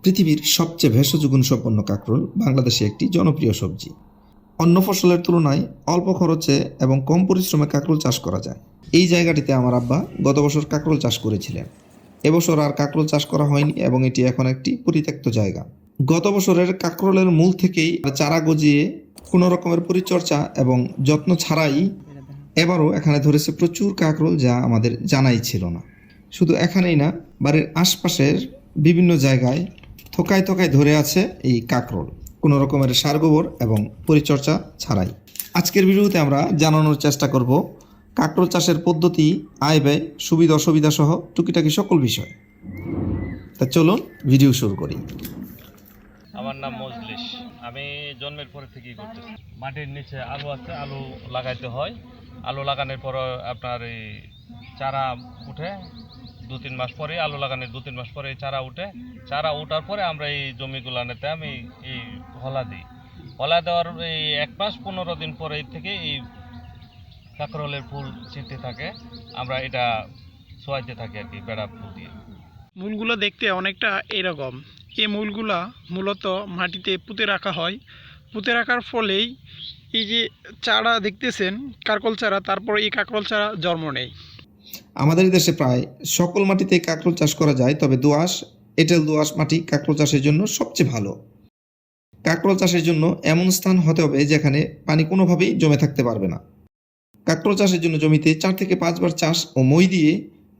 পৃথিবীর সবচেয়ে ভেষজ গুণসম্পন্ন কাঁকরোল বাংলাদেশে একটি জনপ্রিয় সবজি। অন্য ফসলের তুলনায় অল্প খরচে এবং কম পরিশ্রমে কাঁকরোল চাষ করা যায়। এই জায়গাটিতে আমার আব্বা গত বছর কাঁকরোল চাষ করেছিলেন। এবছর আর কাঁকরোল চাষ করা হয়নি এবং এটি এখন একটি পরিত্যক্ত জায়গা। গত বছরের কাঁকরোলের মূল থেকেই চারা গজিয়ে কোনো রকমের পরিচর্যা এবং যত্ন ছাড়াই এবারও এখানে ধরেছে প্রচুর কাঁকরোল, যা আমাদের জানাই ছিল না। শুধু এখানেই না, বাড়ির আশপাশের বিভিন্ন জায়গায় থোকায় থোকায় ধরে আছে এই কাঁকরোল, কোনো রকমের সার গোবর এবং পরিচর্যা ছাড়াই। আজকের ভিডিওতে আমরা জানানোর চেষ্টা করব কাঁকরোল চাষের পদ্ধতি, আয় ব্যয়, সুবিধা অসুবিধা সহ টুকিটাকি সকল বিষয়। তা চলুন ভিডিও শুরু করি। আমার নাম মজলিস। আমি জন্মের পরে থেকেই করতেছি। মাটির নিচে আলু আছে, আলু লাগাইতে হয়। আলু লাগানোর পর আপনার এই চারা উঠে 2-3 মাস পরে, আলু লাগানোর 2-3 মাস পরে চারা উঠে। চারা ওঠার পরে আমরা এই জমিগুলাতে আমি এই হলা দিই। হলা দেওয়ার এই 1 মাস 15 দিন পরে থেকে এই কাঁকরোলের ফুল ছিটতে থাকে। আমরা এটা ছোয়াইতে থাকি আর কি, বেড়া ফুল দিয়ে। মূলগুলো দেখতে অনেকটা এরকম। এই মূলগুলা মূলত মাটিতে পুঁতে রাখা হয়। পুঁতে রাখার ফলেই এই যে চারা দেখতেছেন, কাঁকরোল চারা, তারপর এই কাঁকরোল চারা জন্ম নেয়। আমাদের দেশে প্রায় সকল মাটিতে কাঁকরোল চাষ করা যায়, তবে দোআঁশ, এঁটেল দোআঁশ মাটি কাঁকরোল চাষের জন্য সবচেয়ে ভালো। কাঁকরোল চাষের জন্য এমন স্থান হতে হবে যেখানে পানি কোনোভাবেই জমে থাকতে পারবে না। কাঁকরোল চাষের জন্য জমিতে 4 থেকে 5 বার চাষ ও মই দিয়ে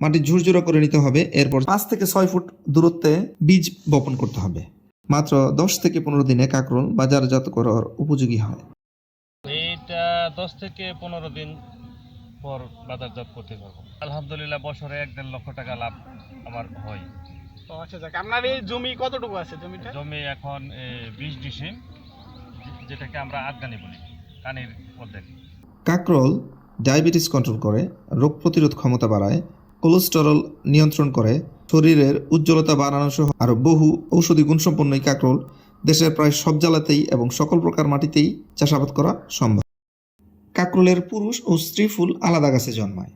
মাটি ঝুরঝুরা করে নিতে হবে। এরপর 5 থেকে 6 ফুট দূরত্বে বীজ বপন করতে হবে। মাত্র 10 থেকে 15 দিনে কাঁকরোল বাজারজাত করার উপযোগী হয়। এইটা 10 থেকে 15 দিন পর বাজারজাত করতে পারবো। আলহামদুলিল্লাহ বছরে 1-1.5 লক্ষ টাকা লাভ আমার হয়। আচ্ছা, যাক, আপনার এই জমি কতটুকু আছে? জমি এখন 20 ডিসিম, যেটাকে আমরা আদগানি বলি, কানির অর্ধেক। কাঁকরোল ডায়াবেটিস কন্ট্রোল করে, রোগ প্রতিরোধ ক্ষমতা বাড়ায়, কোলেস্টেরল নিয়ন্ত্রণ করে, শরীরের উজ্জ্বলতা বাড়ানো সহ আরও বহু ঔষধি গুণসম্পন্ন এই কাঁকরোল দেশের প্রায় সব জেলাতেই এবং সকল প্রকার মাটিতেই চাষাবাদ করা সম্ভব। কাঁকরোলের পুরুষ ও স্ত্রী ফুল আলাদা গাছে জন্মায়,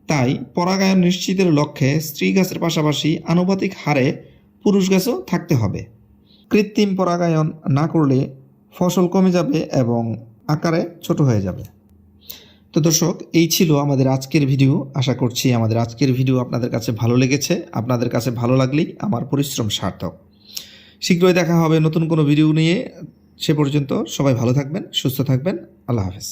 তাই পরাগায়ন নিশ্চিতের লক্ষ্যে স্ত্রী গাছের পাশাপাশি আনুপাতিক হারে পুরুষ গাছও থাকতে হবে। কৃত্রিম পরাগায়ন না করলে ফসল কমে যাবে এবং আকারে ছোট হয়ে যাবে। তো দর্শক, এই ছিল আমাদের আজকের ভিডিও। আশা করছি আমাদের আজকের ভিডিও আপনাদের কাছে ভালো লেগেছে। আপনাদের কাছে ভালো লাগলেই আমার পরিশ্রম সার্থক। শীঘ্রই দেখা হবে নতুন কোনো ভিডিও নিয়ে। সে পর্যন্ত সবাই ভালো থাকবেন, সুস্থ থাকবেন। আল্লাহ হাফেজ।